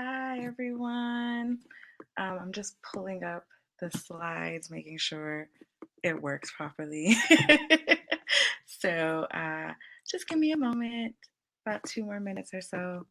Hi, everyone. I'm just pulling up the slides, making sure it works properly. so just give me a moment, about 2 more minutes or so.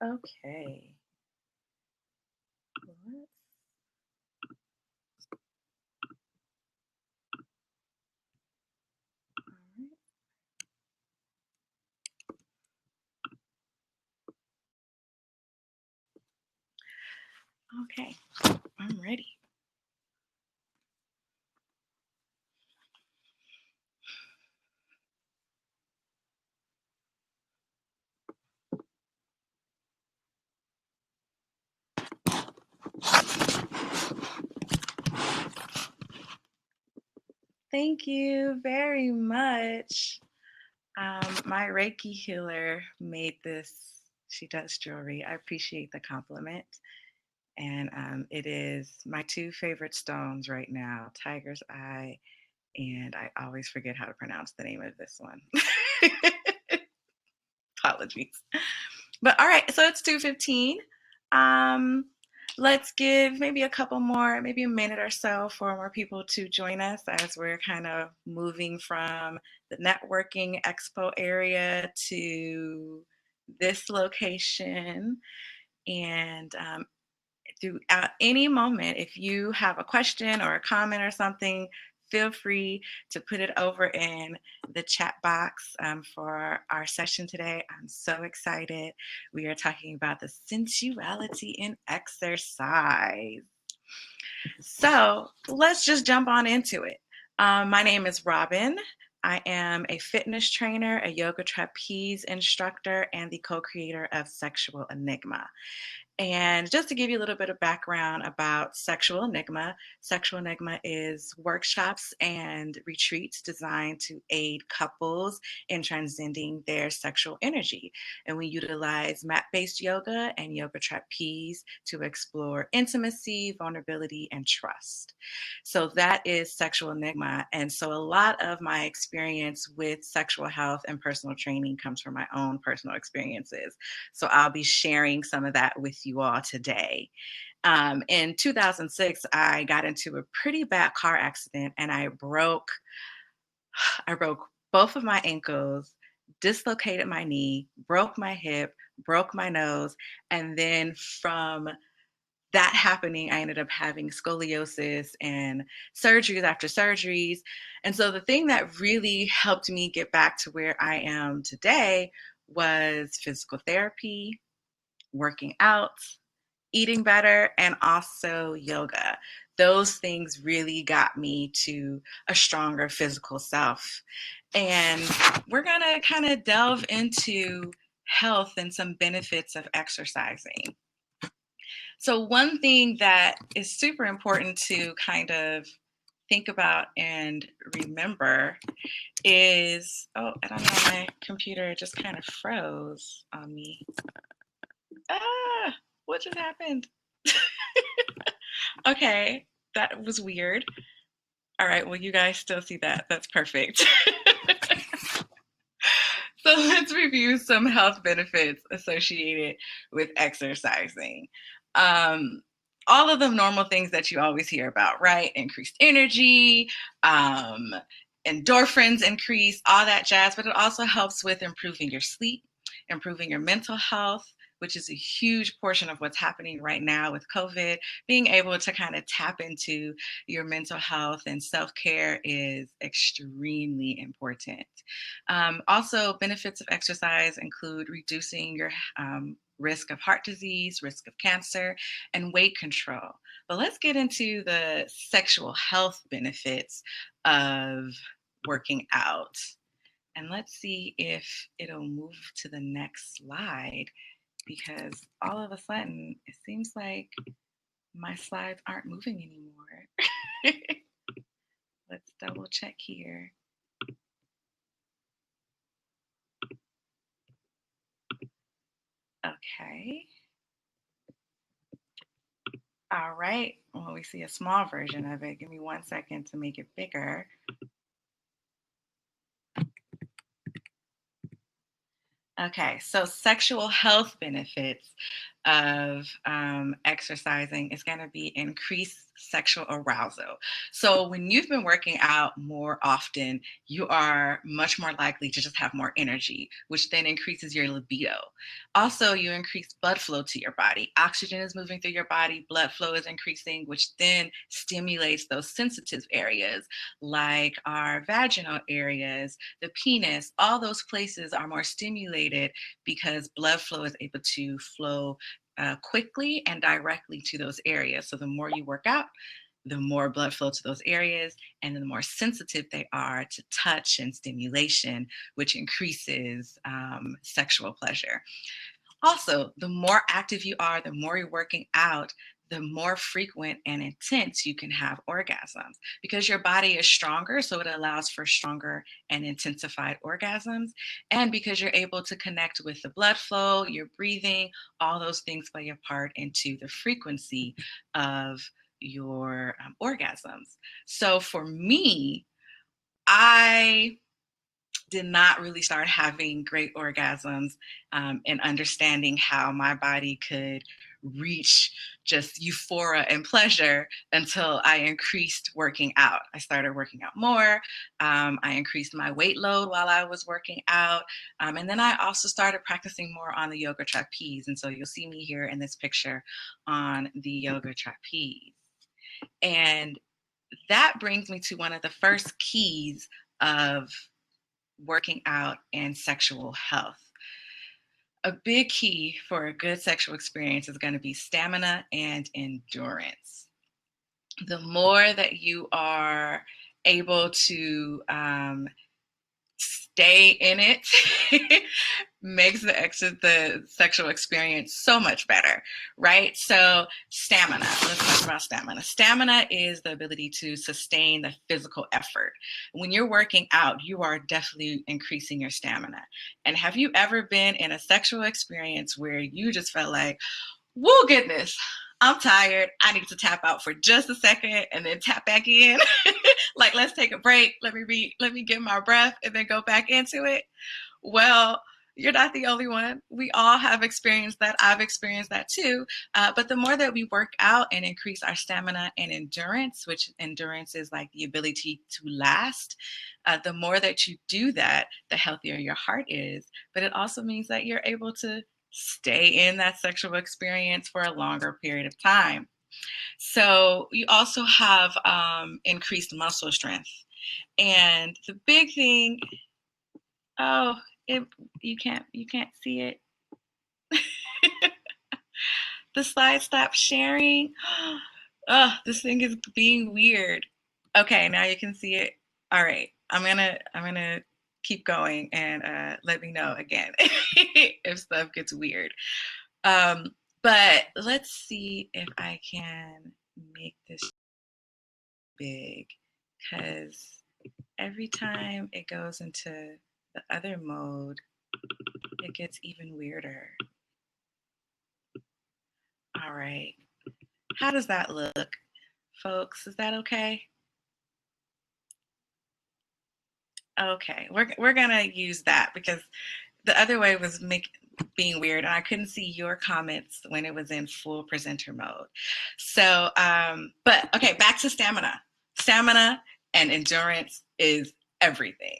Okay. Let's- all right. Okay, I'm ready. Thank you very much. My Reiki healer made this. She does jewelry. I appreciate the compliment. And it is my two favorite stones right now, Tiger's Eye, and I always forget how to pronounce the name of this one. Apologies. But all right, so it's 2:15. Um, let's give maybe a couple more, maybe a minute or so for more people to join us as we're kind of moving from the networking expo area to this location. And throughout any moment, if you have a question or a comment or something, feel free to put it over in the chat box for our session today. I'm so excited. We are talking about the sensuality in exercise. So let's just jump on into it. My name is Robin. I am a fitness trainer, a yoga trapeze instructor, and the co creator of Sexual Enigma. And just to give you a little bit of background about Sexual Enigma is workshops and retreats designed to aid couples in transcending their sexual energy. And we utilize mat based yoga and yoga trapeze to explore intimacy, vulnerability, and trust. So that is Sexual Enigma. And so a lot of my experience with sexual health and personal training comes from my own personal experiences. So I'll be sharing some of that with you all today. In 2006, I got into a pretty bad car accident and I broke both of my ankles, dislocated my knee, broke my hip, broke my nose, and then from that happening, I ended up having scoliosis and surgeries after surgeries. And so the thing that really helped me get back to where I am today was physical therapy, working out, eating better, and also yoga. Those things really got me to a stronger physical self. And we're going to kind of delve into health and some benefits of exercising. So, one thing that is super important to kind of think about and remember is I don't know, my computer just kind of froze on me. Ah, what just happened? Okay, that was weird. All right, well, you guys still see that. That's perfect. So let's review some health benefits associated with exercising. Um, all of the normal things that you always hear about, right? Increased energy, um, endorphins increase, all that jazz, but it also helps with improving your sleep, improving your mental health, which is a huge portion of what's happening right now with COVID. Being able to kind of tap into your mental health and self-care is extremely important. Also, benefits of exercise include reducing your risk of heart disease, risk of cancer, and weight control. But let's get into the sexual health benefits of working out. And let's see if it'll move to the next slide, because all of a sudden it seems like my slides aren't moving anymore. Let's double check here. Okay. All right. Well, we see a small version of it. Give me 1 second to make it bigger. Okay, so sexual health benefits of exercising is going to be increased sexual arousal. So, when you've been working out more often, you are much more likely to just have more energy, which then increases your libido. Also, you increase blood flow to your body. Oxygen is moving through your body, blood flow is increasing, which then stimulates those sensitive areas like our vaginal areas, the penis. All those places are more stimulated because blood flow is able to flow quickly and directly to those areas. So the more you work out, the more blood flow to those areas, and the more sensitive they are to touch and stimulation, which increases sexual pleasure. Also, the more active you are, the more you're working out, the more frequent and intense you can have orgasms because your body is stronger. So it allows for stronger and intensified orgasms. And because you're able to connect with the blood flow, your breathing, all those things play a part into the frequency of your orgasms. So for me, I did not really start having great orgasms and understanding how my body could reach just euphoria and pleasure until I increased working out. I started working out more. I increased my weight load while I was working out. And then I also started practicing more on the yoga trapeze. And so you'll see me here in this picture on the yoga trapeze. And that brings me to one of the first keys of working out and sexual health. A big key for a good sexual experience is going to be stamina and endurance. The more that you are able to stay in it makes the sexual experience so much better, right? So stamina, let's talk about stamina. Stamina is the ability to sustain the physical effort. When you're working out, you are definitely increasing your stamina. And have you ever been in a sexual experience where you just felt like, whoa, goodness, I'm tired. I need to tap out for just a second and then tap back in. Like, let's take a break. Let me get my breath and then go back into it. Well, you're not the only one. We all have experienced that. I've experienced that too. But the more that we work out and increase our stamina and endurance, which endurance is like the ability to last, the more that you do that, the healthier your heart is. But it also means that you're able to stay in that sexual experience for a longer period of time. So you also have increased muscle strength. And the big thing, oh, it you can't see it. The slide stopped sharing. Oh, this thing is being weird. Okay, now you can see it. All right, I'm gonna keep going and let me know again if stuff gets weird. But let's see if I can make this big, because every time it goes into the other mode, it gets even weirder. All right. How does that look, folks? Is that okay? Okay. We're gonna use that because the other way was being weird, and I couldn't see your comments when it was in full presenter mode. So, but okay, back to stamina. Stamina and endurance is everything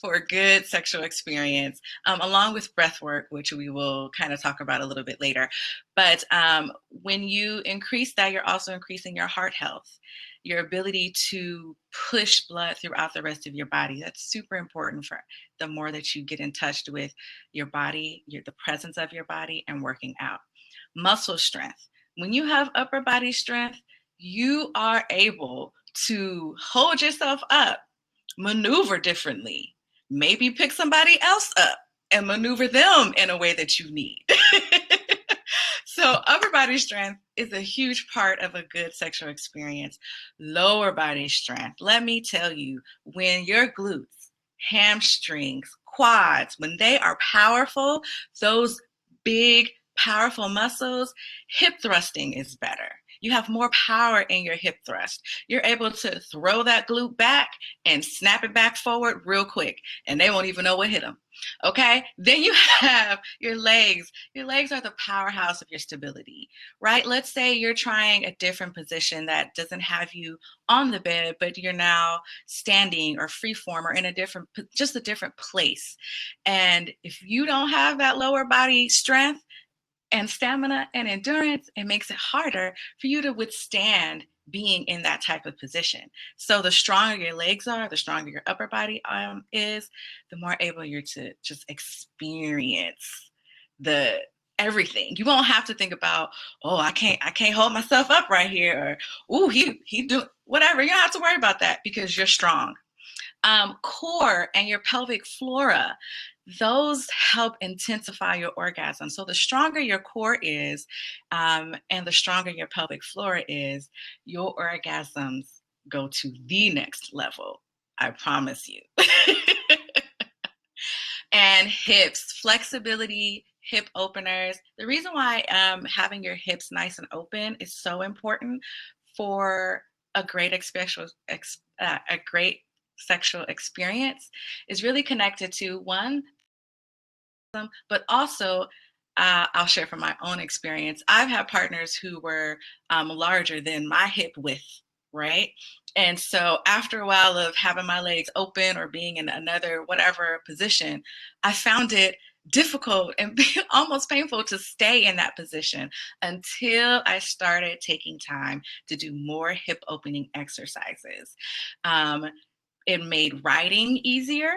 for a good sexual experience, along with breath work, which we will kind of talk about a little bit later. But when you increase that, you're also increasing your heart health, your ability to push blood throughout the rest of your body. That's super important for the more that you get in touch with your body, the presence of your body, and working out. Muscle strength. When you have upper body strength, you are able to hold yourself up, maneuver differently, maybe pick somebody else up and maneuver them in a way that you need. So upper body strength is a huge part of a good sexual experience. Lower body strength, let me tell you, when your glutes, hamstrings, quads, when they are powerful, those big, powerful muscles, hip thrusting is better. You have more power in your hip thrust. You're able to throw that glute back and snap it back forward real quick, and they won't even know what hit them. Okay? Then you have your legs. Your legs are the powerhouse of your stability, right? Let's say you're trying a different position that doesn't have you on the bed, but you're now standing or freeform or in just a different place. And if you don't have that lower body strength and stamina and endurance, it makes it harder for you to withstand being in that type of position. So the stronger your legs are, the stronger your upper body is, the more able you're to just experience the everything. You won't have to think about, oh, I can't hold myself up right here, or oh, he do whatever. You don't have to worry about that because you're strong. Core and your pelvic flora, those help intensify your orgasm. So the stronger your core is, and the stronger your pelvic flora is, your orgasms go to the next level. I promise you. And hips, flexibility, hip openers. The reason why having your hips nice and open is so important for a great a great sexual experience is really connected to one, but also I'll share from my own experience. I've had partners who were larger than my hip width, right? And so after a while of having my legs open or being in another whatever position, I found it difficult and almost painful to stay in that position until I started taking time to do more hip opening exercises. Um, it made riding easier.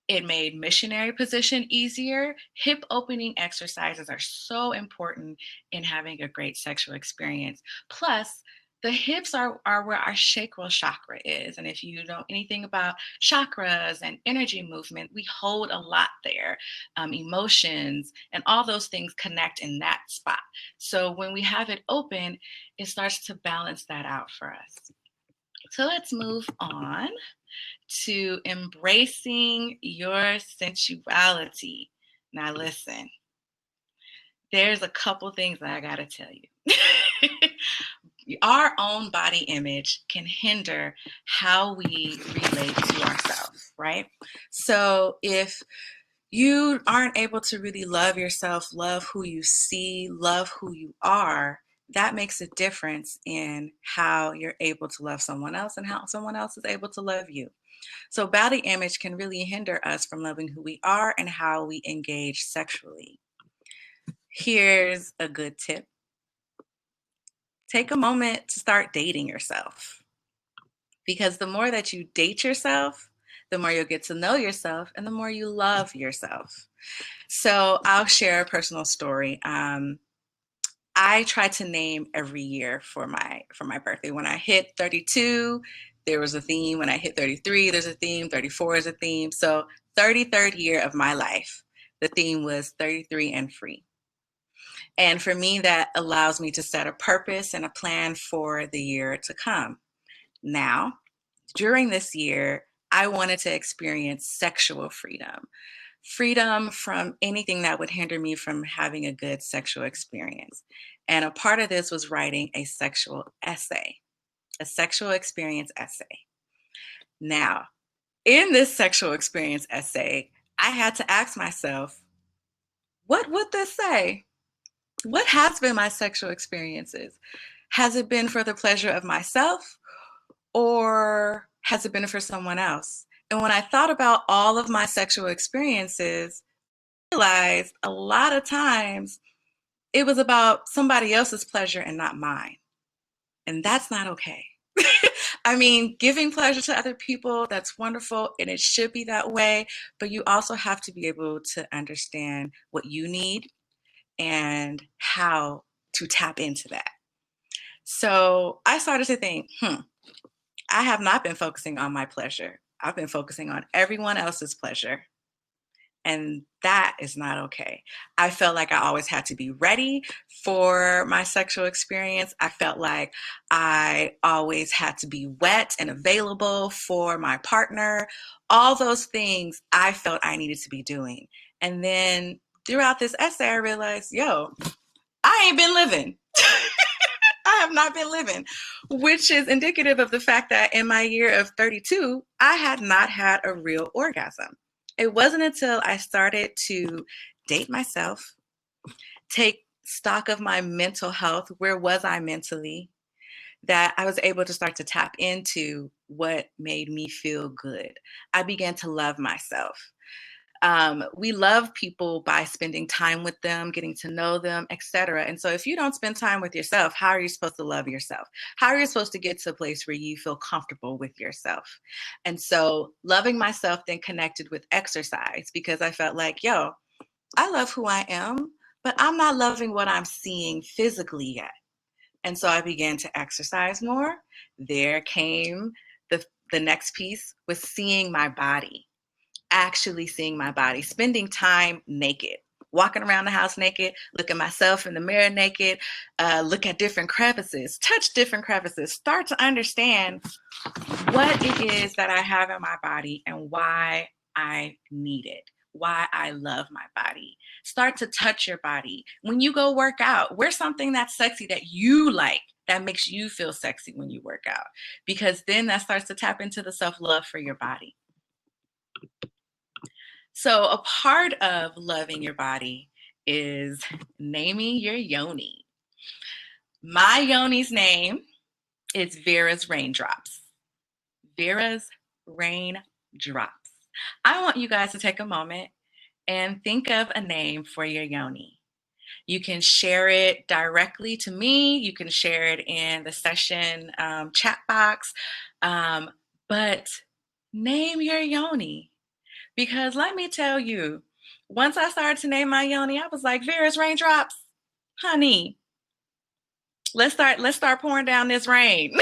It made missionary position easier. Hip opening exercises are so important in having a great sexual experience. Plus, the hips are where our sacral chakra is. And if you know anything about chakras and energy movement, we hold a lot there. Emotions and all those things connect in that spot. So when we have it open, it starts to balance that out for us. So let's move on to embracing your sensuality. Now, listen, there's a couple things that I got to tell you. Our own body image can hinder how we relate to ourselves, right? So if you aren't able to really love yourself, love who you see, love who you are, that makes a difference in how you're able to love someone else and how someone else is able to love you. So body image can really hinder us from loving who we are and how we engage sexually. Here's a good tip. Take a moment to start dating yourself. Because the more that you date yourself, the more you'll get to know yourself and the more you love yourself. So I'll share a personal story. I try to name every year for my birthday. When I hit 32, there was a theme. When I hit 33, there's a theme. 34 is a theme. So 33rd year of my life, the theme was 33 and free. And for me, that allows me to set a purpose and a plan for the year to come. Now, during this year, I wanted to experience sexual freedom. Freedom from anything that would hinder me from having a good sexual experience. And a part of this was writing a sexual essay, a sexual experience essay. Now, in this sexual experience essay, I had to ask myself, what would this say? What has been my sexual experiences? Has it been for the pleasure of myself or has it been for someone else? And when I thought about all of my sexual experiences, I realized a lot of times it was about somebody else's pleasure and not mine. And that's not okay. I mean, giving pleasure to other people, that's wonderful, and it should be that way. But you also have to be able to understand what you need and how to tap into that. So I started to think, I have not been focusing on my pleasure. I've been focusing on everyone else's pleasure. And that is not okay. I felt like I always had to be ready for my sexual experience. I felt like I always had to be wet and available for my partner. All those things I felt I needed to be doing. And then throughout this essay, I realized, yo, I ain't been living. I have not been living, which is indicative of the fact that in my year of 32, I had not had a real orgasm. It wasn't until I started to date myself, take stock of my mental health, where was I mentally, that I was able to start to tap into what made me feel good. I began to love myself. We love people by spending time with them, getting to know them, etc. And so if you don't spend time with yourself, how are you supposed to love yourself? How are you supposed to get to a place where you feel comfortable with yourself? And so loving myself then connected with exercise, because I felt like, yo, I love who I am, but I'm not loving what I'm seeing physically yet. And so I began to exercise more. There came the next piece, was seeing my body, actually seeing my body, spending time naked, walking around the house naked, look at myself in the mirror naked, look at different crevices, touch different crevices, start to understand what it is that I have in my body and why I need it, why I love my body. Start to touch your body. When you go work out, wear something that's sexy that you like, that makes you feel sexy when you work out, because then that starts to tap into the self-love for your body. So, a part of loving your body is naming your yoni. My yoni's name is Vera's Raindrops. Vera's Raindrops. I want you guys to take a moment and think of a name for your yoni. You can share it directly to me. You can share it in the session chat box. But name your yoni. Because let me tell you, once I started to name my yoni, I was like, Vera's Raindrops, honey, let's start pouring down this rain.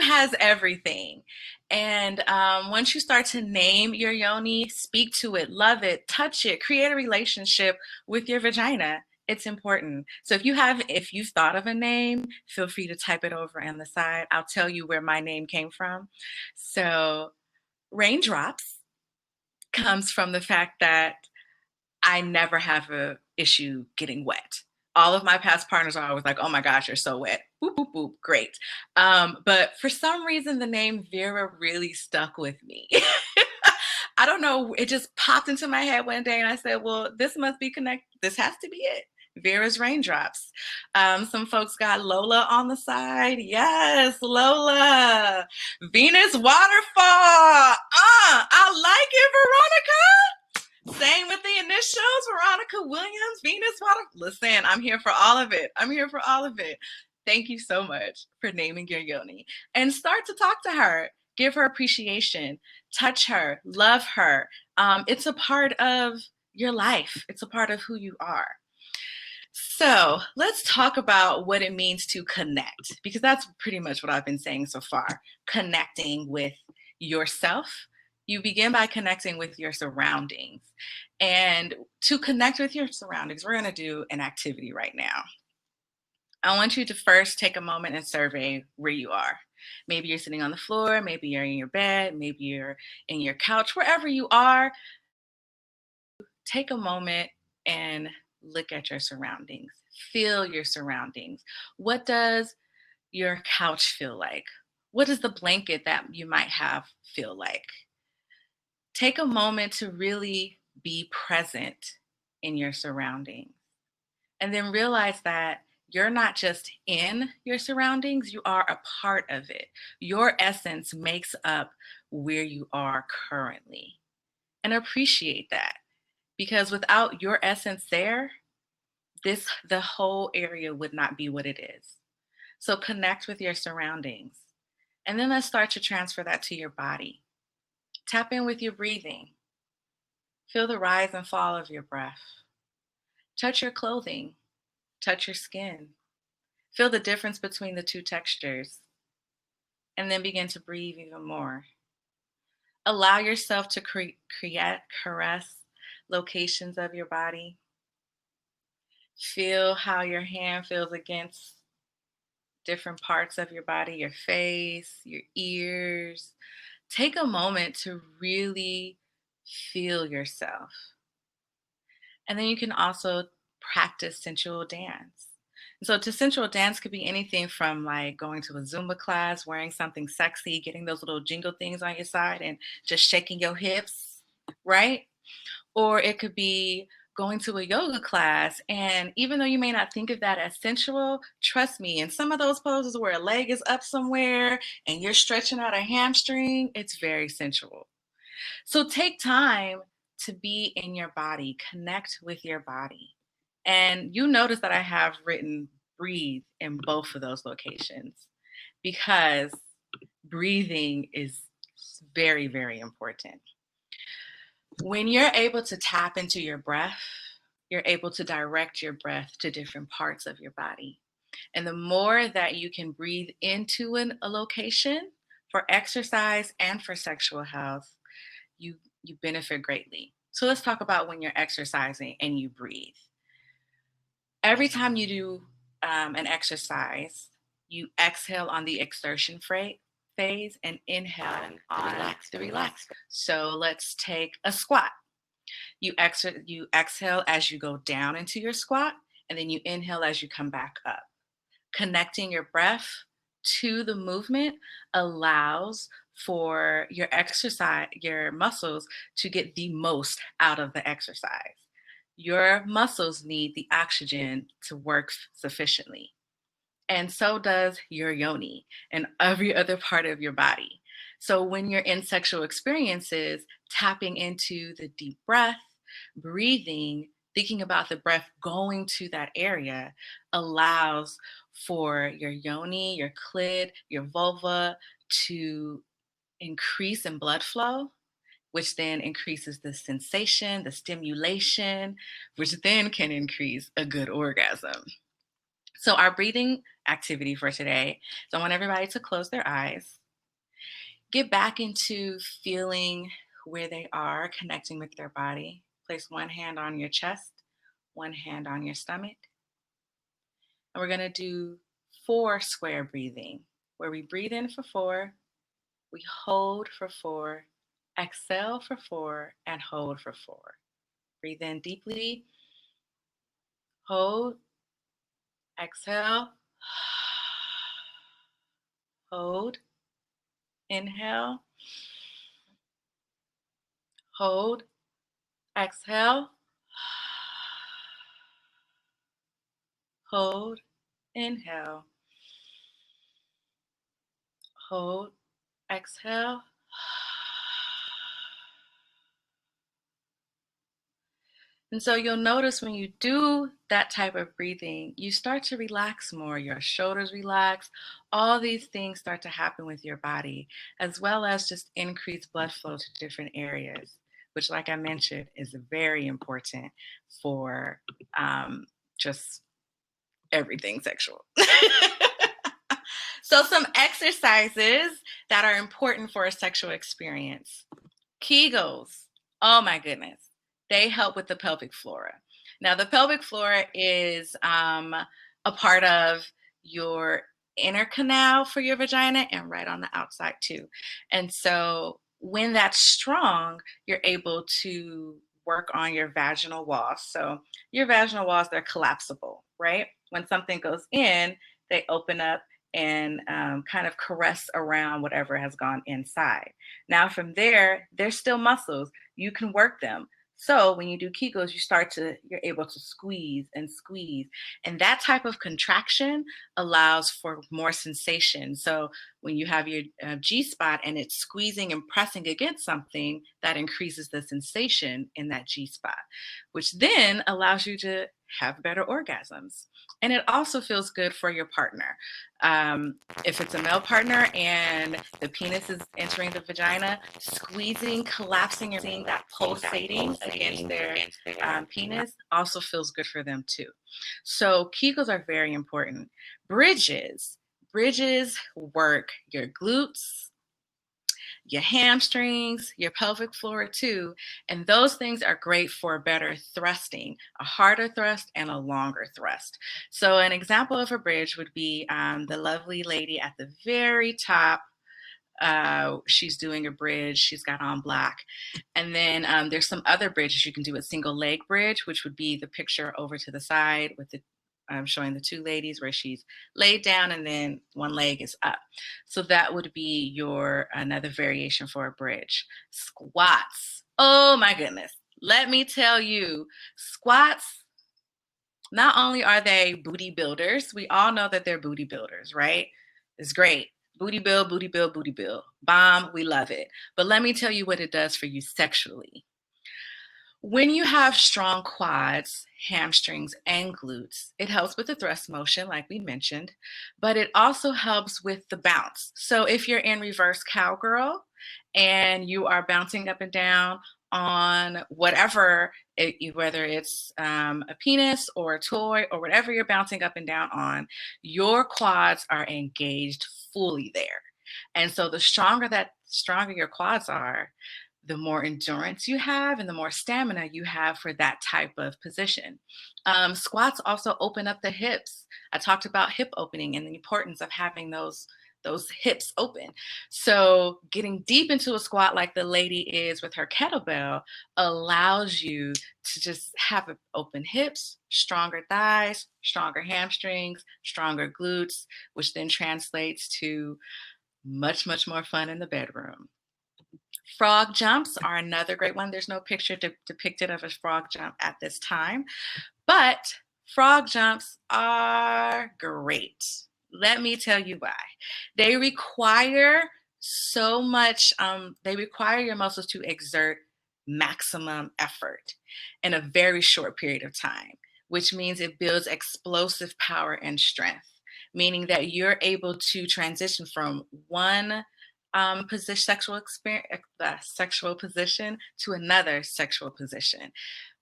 Has everything. And once you start to name your yoni, speak to it, love it, touch it, create a relationship with your vagina. It's important. So if you've thought of a name, feel free to type it over on the side. I'll tell you where my name came from. So Raindrops comes from the fact that I never have a issue getting wet. All of my past partners are always like, "Oh my gosh, you're so wet." Boop boop boop. Great. But for some reason, the name Vera really stuck with me. I don't know. It just popped into my head one day, and I said, "Well, this must be connected. This has to be it." Vera's Raindrops. Some folks got Lola on the side. Yes, Lola. Venus Waterfall. I like it, Veronica. Same with the initials, Veronica Williams, Venus Water. Listen, I'm here for all of it. I'm here for all of it. Thank you so much for naming your yoni. And start to talk to her. Give her appreciation. Touch her. Love her. It's a part of your life. It's a part of who you are. So let's talk about what it means to connect, because that's pretty much what I've been saying so far. Connecting with yourself. You begin by connecting with your surroundings. And to connect with your surroundings, we're going to do an activity right now. I want you to first take a moment and survey where you are. Maybe you're sitting on the floor, maybe you're in your bed, maybe you're in your couch, wherever you are. Take a moment and look at your surroundings. Feel your surroundings. What does your couch feel like? What does the blanket that you might have feel like? Take a moment to really be present in your surroundings. And then realize that You're not just in your surroundings, you are a part of it. Your essence makes up where you are currently. And appreciate that, because without your essence there, the whole area would not be what it is. So connect with your surroundings. And then let's start to transfer that to your body. Tap in with your breathing. Feel the rise and fall of your breath. Touch your clothing. Touch your skin. Feel the difference between the two textures. And then begin to breathe even more. Allow yourself to caress locations of your body. Feel how your hand feels against different parts of your body, your face, your ears. Take a moment to really feel yourself. And then you can also practice sensual dance. So to sensual dance could be anything from like going to a Zumba class, wearing something sexy, getting those little jingle things on your side and just shaking your hips, right? Or it could be going to a yoga class. And even though you may not think of that as sensual, trust me, in some of those poses where a leg is up somewhere and you're stretching out a hamstring, it's very sensual. So take time to be in your body, connect with your body. And you notice that I have written breathe in both of those locations because breathing is very, very important. When you're able to tap into your breath, you're able to direct your breath to different parts of your body. And the more that you can breathe into a location for exercise and for sexual health, you benefit greatly. So let's talk about when you're exercising and you breathe. Every time you do an exercise, you exhale on the exertion phase and inhale on the relax. So let's take a squat. You exhale as you go down into your squat, and then you inhale as you come back up. Connecting your breath to the movement allows for your muscles to get the most out of the exercise. Your muscles need the oxygen to work sufficiently. And so does your yoni and every other part of your body. So when you're in sexual experiences, tapping into the deep breath, breathing, thinking about the breath going to that area allows for your yoni, your clit, your vulva to increase in blood flow, which then increases the sensation, the stimulation, which then can increase a good orgasm. So, our breathing activity for today is I want everybody to close their eyes, get back into feeling where they are, connecting with their body. Place one hand on your chest, one hand on your stomach. And we're going to do 4 square breathing, where we breathe in for 4, we hold for 4, exhale for 4, and hold for 4. Breathe in deeply, hold, exhale, hold, inhale, hold, exhale, hold, inhale, hold, exhale. And so you'll notice when you do that type of breathing, you start to relax more. Your shoulders relax. All these things start to happen with your body, as well as just increased blood flow to different areas, which, like I mentioned, is very important for just everything sexual. So, some exercises that are important for a sexual experience. Kegels. Oh my goodness. They help with the pelvic flora. Now, the pelvic flora is a part of your inner canal for your vagina and right on the outside too. And so when that's strong, you're able to work on your vaginal walls. So your vaginal walls, they're collapsible, right? When something goes in, they open up and kind of caress around whatever has gone inside. Now, from there, there's still muscles. You can work them. So when you do Kegels, you're able to squeeze and squeeze. And that type of contraction allows for more sensation. So when you have your G spot and it's squeezing and pressing against something, that increases the sensation in that G spot, which then allows you to have better orgasms. And it also feels good for your partner. If it's a male partner and the penis is entering the vagina, squeezing, collapsing, and seeing that pulsating against their penis also feels good for them too. So Kegels are very important. Bridges work your glutes, your hamstrings, your pelvic floor too. And those things are great for better thrusting, a harder thrust and a longer thrust. So, an example of a bridge would be the lovely lady at the very top. She's doing a bridge. She's got on black. And then there's some other bridges you can do, a single leg bridge, which would be the picture over to the side with the showing the two ladies where she's laid down and then one leg is up. So that would be your another variation for a bridge. Squats. Oh my goodness. Let me tell you, squats, not only are they booty builders, we all know that they're booty builders, right? It's great. Booty build, booty build, booty build. Bomb, we love it. But let me tell you what it does for you sexually. When you have strong quads, hamstrings, and glutes, it helps with the thrust motion, like we mentioned, but it also helps with the bounce. So if you're in reverse cowgirl and you are bouncing up and down on whatever, whether it's a penis or a toy or whatever you're bouncing up and down on, your quads are engaged fully there. And so the stronger your quads are, the more endurance you have and the more stamina you have for that type of position. Squats also open up the hips. I talked about hip opening and the importance of having those hips open. So getting deep into a squat like the lady is with her kettlebell allows you to just have open hips, stronger thighs, stronger hamstrings, stronger glutes, which then translates to much, much more fun in the bedroom. Frog jumps are another great one. There's no picture depicted of a frog jump at this time, but frog jumps are great. Let me tell you why. They require so much, they require your muscles to exert maximum effort in a very short period of time, which means it builds explosive power and strength, meaning that you're able to transition from one sexual position to another sexual position.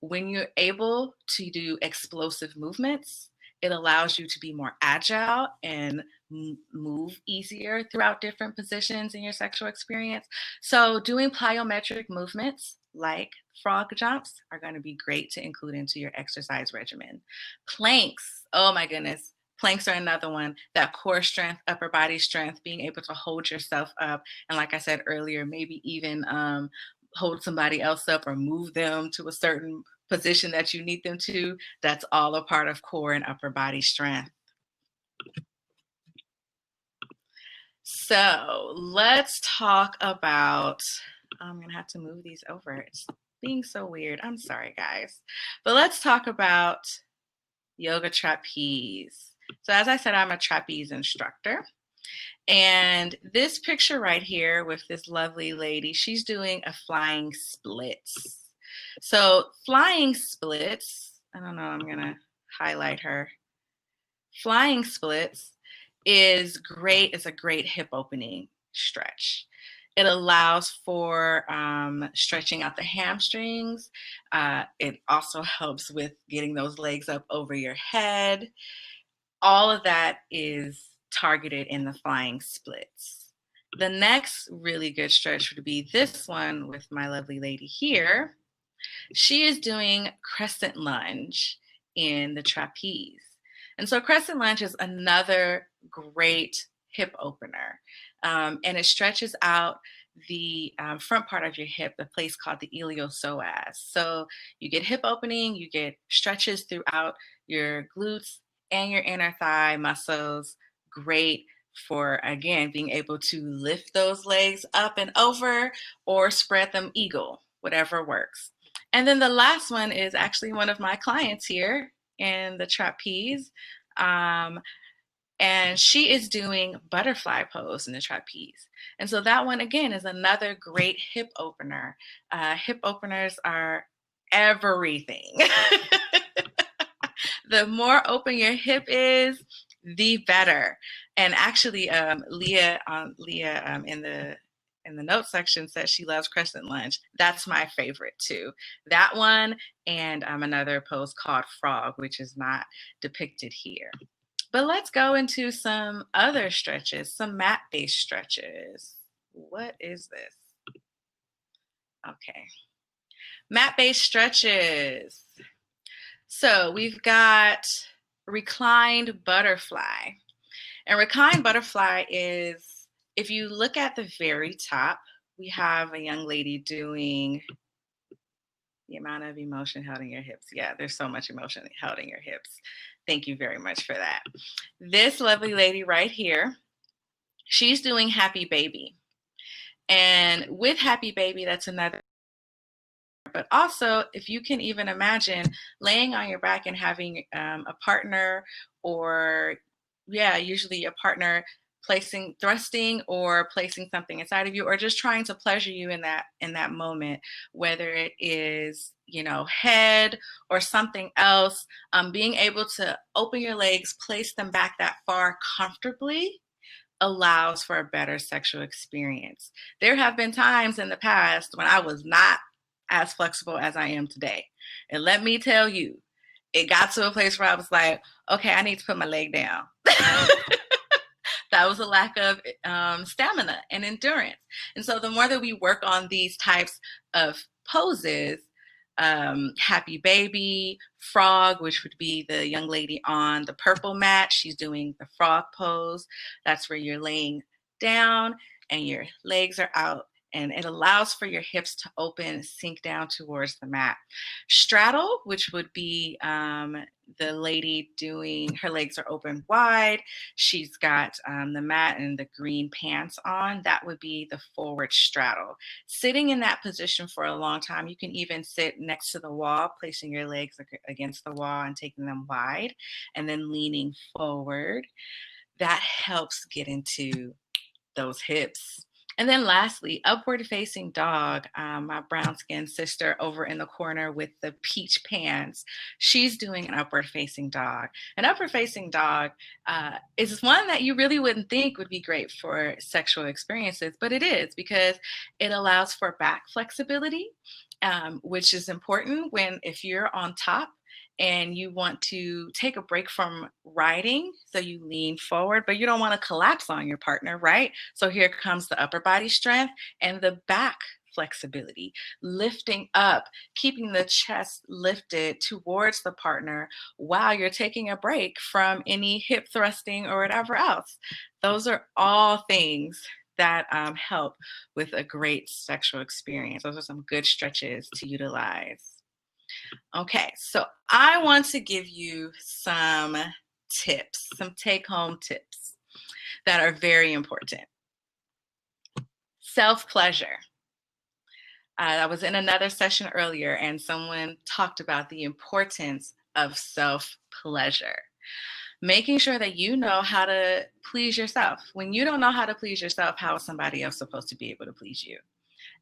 When you're able to do explosive movements, it allows you to be more agile and move easier throughout different positions in your sexual experience. So, doing plyometric movements like frog jumps are going to be great to include into your exercise regimen. Planks, oh my goodness. Planks are another one. That core strength, upper body strength, being able to hold yourself up. And like I said earlier, maybe even hold somebody else up or move them to a certain position that you need them to. That's all a part of core and upper body strength. So let's talk about, I'm going to have to move these over. It's being so weird. I'm sorry, guys. But let's talk about yoga trapeze. So as I said, I'm a trapeze instructor. And this picture right here with this lovely lady, she's doing a flying splits. So flying splits, I don't know, I'm going to highlight her. Flying splits is great. It's a great hip opening stretch. It allows for stretching out the hamstrings. It also helps with getting those legs up over your head. All of that is targeted in the flying splits. The next really good stretch would be this one with my lovely lady here. She is doing crescent lunge in the trapeze. And so crescent lunge is another great hip opener. And it stretches out the front part of your hip, the place called the iliopsoas. So you get hip opening, you get stretches throughout your glutes and your inner thigh muscles. Great for, again, being able to lift those legs up and over or spread them eagle, whatever works. And then the last one is actually one of my clients here in the trapeze. Um, and she is doing butterfly pose in the trapeze. And so that one, again, is another great hip opener. Hip openers are everything. The more open your hip is, the better. And actually, Leah in the notes section says she loves crescent lunge. That's my favorite too. That one and another pose called frog, which is not depicted here. But let's go into some other stretches, some mat-based stretches. What is this? Okay. Mat-based stretches. So we've got reclined butterfly. And reclined butterfly is, if you look at the very top, we have a young lady doing the amount of emotion held in your hips. Yeah, there's so much emotion held in your hips. Thank you very much for that. This lovely lady right here, she's doing Happy Baby. And with Happy Baby, that's another. But also, if you can even imagine laying on your back and having a partner, or yeah, usually a partner thrusting or placing something inside of you, or just trying to pleasure you in that moment, whether it is, you know, head or something else, being able to open your legs, place them back that far comfortably allows for a better sexual experience. There have been times in the past when I was not as flexible as I am today. And let me tell you, it got to a place where I was like, okay, I need to put my leg down. That was a lack of stamina and endurance. And so the more that we work on these types of poses, Happy Baby, frog, which would be the young lady on the purple mat, she's doing the frog pose. That's where you're laying down and your legs are out, and it allows for your hips to open, sink down towards the mat. Straddle, which would be the lady doing, her legs are open wide. She's got the mat and the green pants on. That would be the forward straddle. Sitting in that position for a long time, you can even sit next to the wall, placing your legs against the wall and taking them wide, and then leaning forward. That helps get into those hips. And then lastly, upward facing dog. My brown skinned sister over in the corner with the peach pants, she's doing an upward facing dog. An upward facing dog is one that you really wouldn't think would be great for sexual experiences, but it is, because it allows for back flexibility, which is important if you're on top and you want to take a break from riding, so you lean forward, but you don't want to collapse on your partner, right? So here comes the upper body strength and the back flexibility, lifting up, keeping the chest lifted towards the partner while you're taking a break from any hip thrusting or whatever else. Those are all things that help with a great sexual experience. Those are some good stretches to utilize. Okay, so I want to give you some tips, some take-home tips that are very important. Self-pleasure. I was in another session earlier and someone talked about the importance of self-pleasure. Making sure that you know how to please yourself. When you don't know how to please yourself, how is somebody else supposed to be able to please you?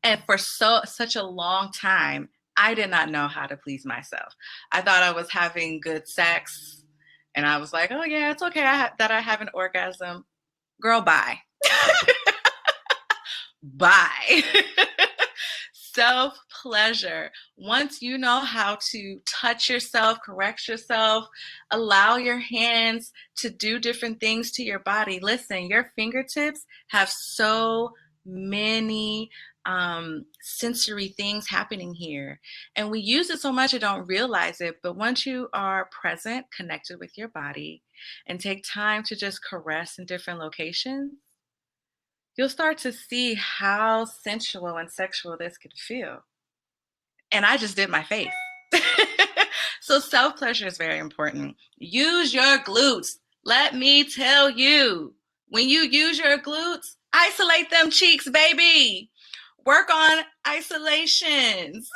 And for such a long time, I did not know how to please myself. I thought I was having good sex, and I was like, oh yeah, it's okay that I have an orgasm. Girl, bye. Bye. Self-pleasure. Once you know how to touch yourself, correct yourself, allow your hands to do different things to your body. Listen, your fingertips have so many sensory things happening here. And we use it so much I don't realize it. But once you are present, connected with your body, and take time to just caress in different locations, you'll start to see how sensual and sexual this could feel. And I just did my face. So self-pleasure is very important. Use your glutes. Let me tell you, when you use your glutes, isolate them cheeks, baby. Work on isolations.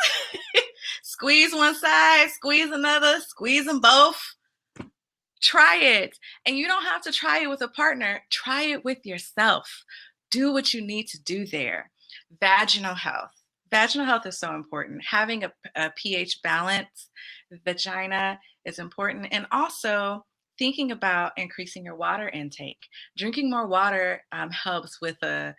Squeeze one side, squeeze another, squeeze them both. Try it. And you don't have to try it with a partner. Try it with yourself. Do what you need to do there. Vaginal health. Vaginal health is so important. Having a pH balance, vagina is important. And also thinking about increasing your water intake. Drinking more water helps with a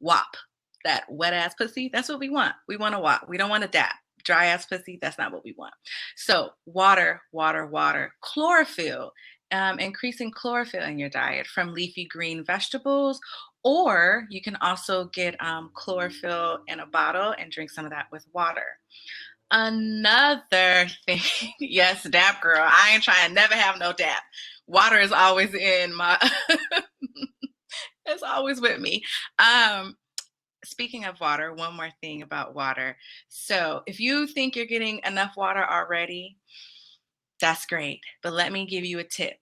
WAP, that wet ass pussy. That's what we want. We want a WAP. We don't want a DAP. Dry ass pussy, that's not what we want. So, water, water, water. Chlorophyll, increasing chlorophyll in your diet from leafy green vegetables, or you can also get chlorophyll in a bottle and drink some of that with water. Another thing, yes, DAP girl. I ain't trying to never have no DAP. Water is always in my, it's always with me. Um, Speaking of water, one more thing about water. So, if you think you're getting enough water already, that's great. But let me give you a tip.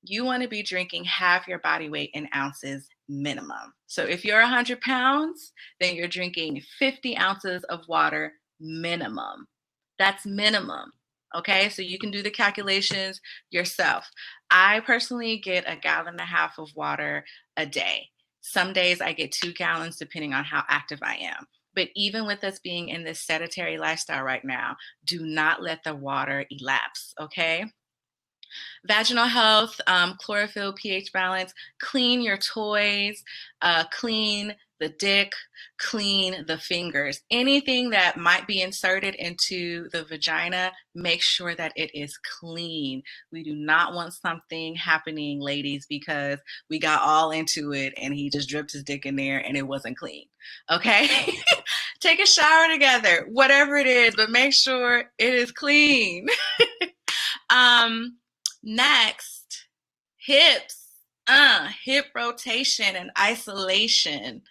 You want to be drinking half your body weight in ounces minimum. So, if you're 100 pounds, then you're drinking 50 ounces of water minimum. That's minimum. Okay, so you can do the calculations yourself. I personally get a gallon and a half of water a day. Some days I get 2 gallons depending on how active I am. But even with us being in this sedentary lifestyle right now, do not let the water elapse, okay? Vaginal health, chlorophyll, pH balance, clean your toys, clean the dick, clean the fingers. Anything that might be inserted into the vagina, make sure that it is clean. We do not want something happening, ladies, because we got all into it and he just dripped his dick in there and it wasn't clean. Okay? Take a shower together, whatever it is, but make sure it is clean. um, Next, hips. Hip rotation and isolation.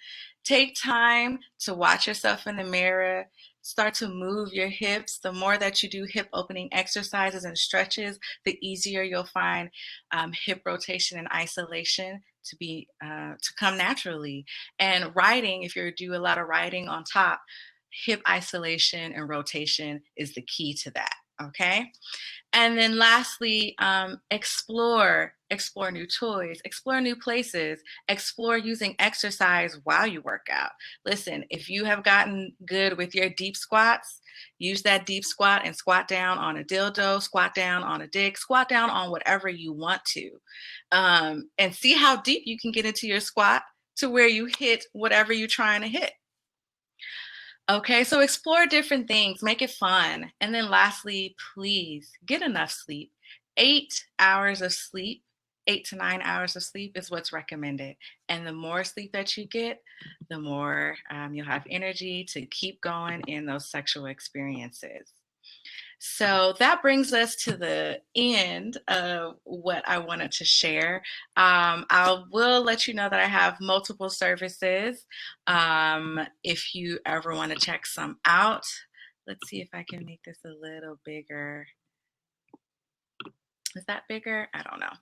Take time to watch yourself in the mirror. Start to move your hips. The more that you do hip opening exercises and stretches, the easier you'll find hip rotation and isolation to come naturally. And riding, if you do a lot of riding on top, hip isolation and rotation is the key to that. Okay. And then lastly, explore new toys, explore new places, explore using exercise while you work out. Listen, if you have gotten good with your deep squats, use that deep squat and squat down on a dildo, squat down on a dick, squat down on whatever you want to. And see how deep you can get into your squat to where you hit whatever you're trying to hit. Okay, so explore different things, make it fun. And then lastly, please get enough sleep. 8 hours of sleep, 8 to 9 hours of sleep is what's recommended. And the more sleep that you get, the more you'll have energy to keep going in those sexual experiences. So that brings us to the end of what I wanted to share. I will let you know that I have multiple services. If you ever want to check some out, let's see if I can make this a little bigger. Is that bigger? I don't know.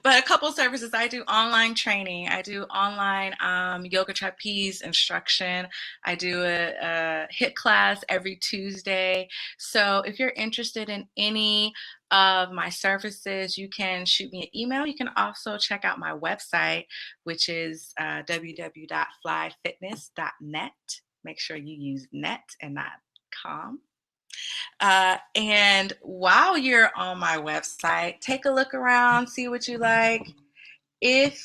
But a couple services. I do online training. I do online yoga trapeze instruction. I do a HIIT class every Tuesday. So if you're interested in any of my services, you can shoot me an email. You can also check out my website, which is www.flyfitness.net. Make sure you use net and not com. And while you're on my website, take a look around, see what you like. If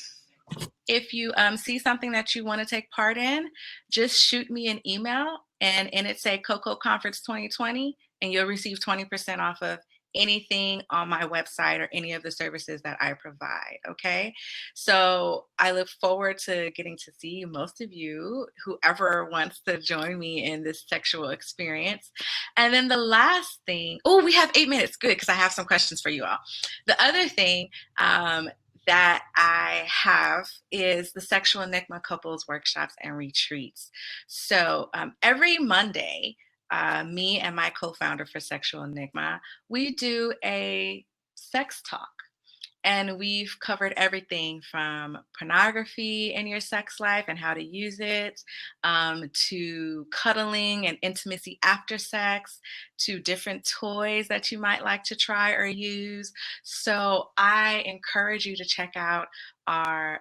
you see something that you want to take part in, just shoot me an email and in it say Coco Conference 2020, and you'll receive 20% off of anything on my website or any of the services that I provide. Okay. So I look forward to getting to see most of you, whoever wants to join me in this sexual experience. And then the last thing, oh, we have 8 minutes. Good, because I have some questions for you all. The other thing that I have is the Sexual Enigma Couples Workshops and Retreats. So every Monday, me and my co-founder for Sexual Enigma, we do a sex talk. And we've covered everything from pornography in your sex life and how to use it, to cuddling and intimacy after sex, to different toys that you might like to try or use. So I encourage you to check out our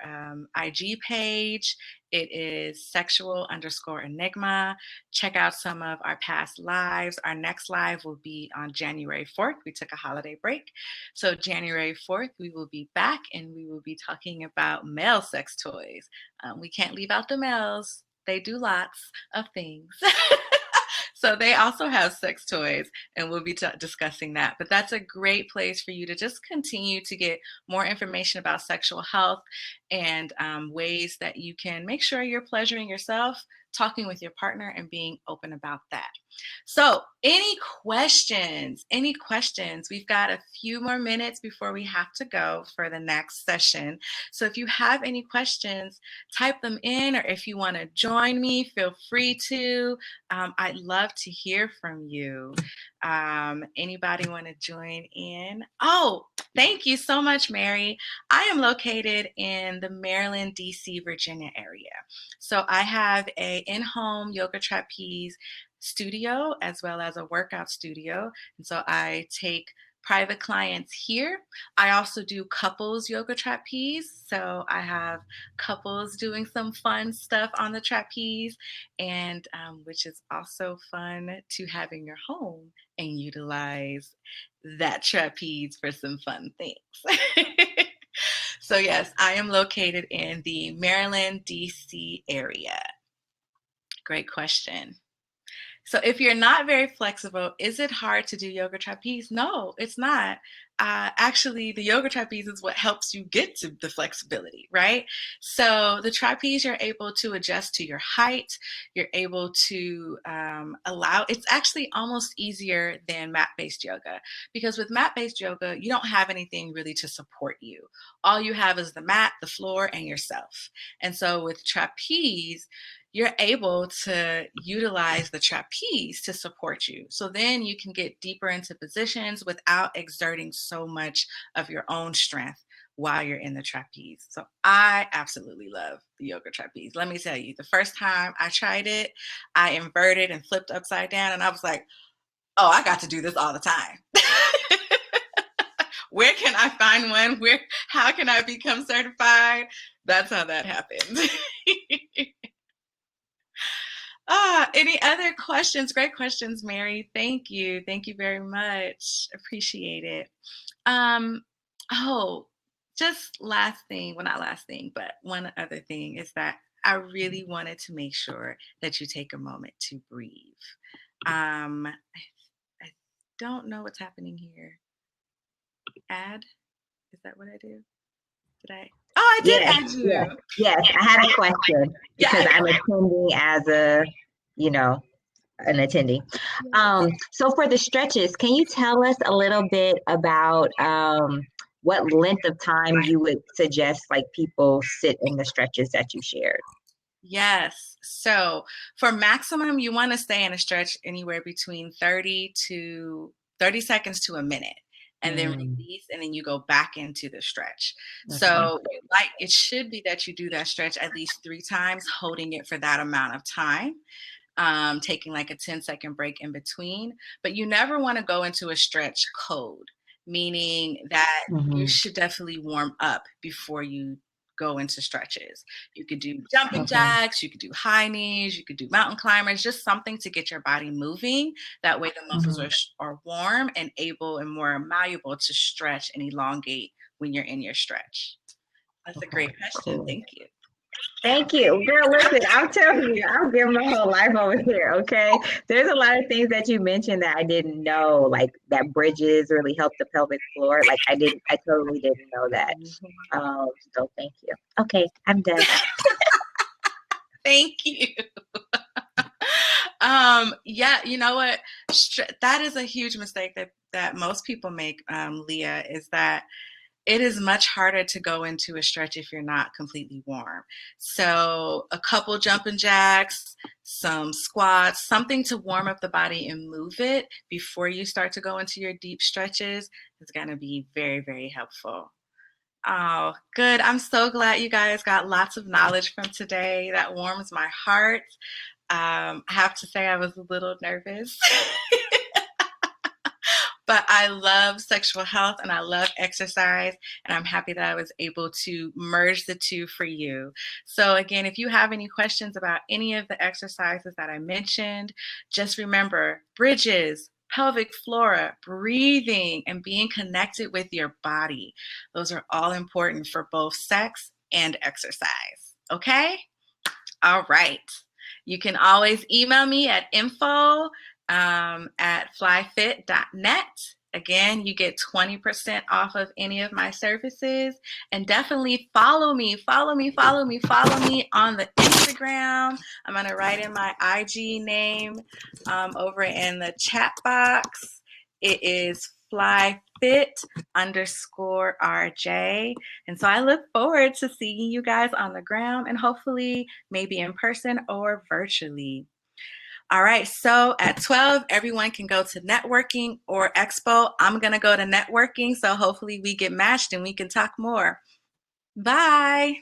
IG page. It is sexual_enigma. Check out some of our past lives. Our next live will be on January 4th. We took a holiday break. So January 4th, we will be back and we will be talking about male sex toys. We can't leave out the males. They do lots of things. So they also have sex toys, and we'll be discussing that. But that's a great place for you to just continue to get more information about sexual health and ways that you can make sure you're pleasuring yourself, talking with your partner, and being open about that. So, any questions? Any questions? We've got a few more minutes before we have to go for the next session. So, if you have any questions, type them in, or if you want to join me, feel free to. I'd love to hear from you. Anybody want to join in? Oh, thank you so much, Mary. I am located in the Maryland, DC, Virginia area. So I have a in-home yoga trapeze studio as well as a workout studio. And so I take private clients here. I also do couples yoga trapeze. So I have couples doing some fun stuff on the trapeze, and which is also fun to have in your home and utilize that trapeze for some fun things. So yes, I am located in the Maryland, DC area. Great question. So if you're not very flexible, is it hard to do yoga trapeze? No, it's not. Actually, the yoga trapeze is what helps you get to the flexibility, right? So the trapeze, you're able to adjust to your height. You're able to it's actually almost easier than mat-based yoga, because with mat-based yoga, you don't have anything really to support you. All you have is the mat, the floor, and yourself. And so with trapeze, you're able to utilize the trapeze to support you. So then you can get deeper into positions without exerting so much of your own strength while you're in the trapeze. So I absolutely love the yoga trapeze. Let me tell you, the first time I tried it, I inverted and flipped upside down, and I was like, oh, I got to do this all the time. Where can I find one? How can I become certified? That's how that happened. Any other questions? Great questions, Mary. Thank you. Thank you very much. Appreciate it. Um, oh, just last thing, well, not last thing, but one other thing is that I really wanted to make sure that you take a moment to breathe. I don't know what's happening here. Add? Is that what I do? Did I? Oh, I did Yes, add yes, you. yes. I had a question because Yes. I'm attending as you know, an attendee. So for the stretches, can you tell us a little bit about what length of time you would suggest like people sit in the stretches that you shared? Yes. So for maximum, you want to stay in a stretch anywhere between 30 seconds to a minute, and then Mm, release, and then you go back into the stretch. okay. So it should be that you do that stretch at least 3 times, holding it for that amount of time, taking like a 10-second break in between. But you never want to go into a stretch cold, meaning that you Hmm. should definitely warm up before you go into stretches. You could do jumping Okay. jacks, you could do high knees, you could do mountain climbers, just something to get your body moving. That way the muscles Hmm. are warm and able and more malleable to stretch and elongate when you're in your stretch. That's a Okay. great question. Cool. Thank you. Thank you. Girl, listen, I'm telling you, I'll give my whole life over here, okay? There's a lot of things that you mentioned that I didn't know, like that bridges really help the pelvic floor. Like I totally didn't know that. So thank you. Okay, I'm done. Thank you. Yeah, you know what? That is a huge mistake that most people make, Leah, is that it is much harder to go into a stretch if you're not completely warm. So a couple jumping jacks, some squats, something to warm up the body and move it before you start to go into your deep stretches is going to be very, very helpful. Oh, good. I'm so glad you guys got lots of knowledge from today. That warms my heart. I have to say, I was a little nervous. But I love sexual health and I love exercise, and I'm happy that I was able to merge the two for you. So, again, if you have any questions about any of the exercises that I mentioned, just remember bridges, pelvic flora, breathing, and being connected with your body. Those are all important for both sex and exercise. Okay? All right. You can always email me at info at flyfit.net. Again, you get 20% off of any of my services. And definitely follow me, follow me, follow me, follow me on the Instagram. I'm going to write in my IG name over in the chat box. It is flyfit_RJ. And so I look forward to seeing you guys on the ground and hopefully maybe in person or virtually. All right, so at 12, everyone can go to networking or expo. I'm going to go to networking, so hopefully we get matched and we can talk more. Bye.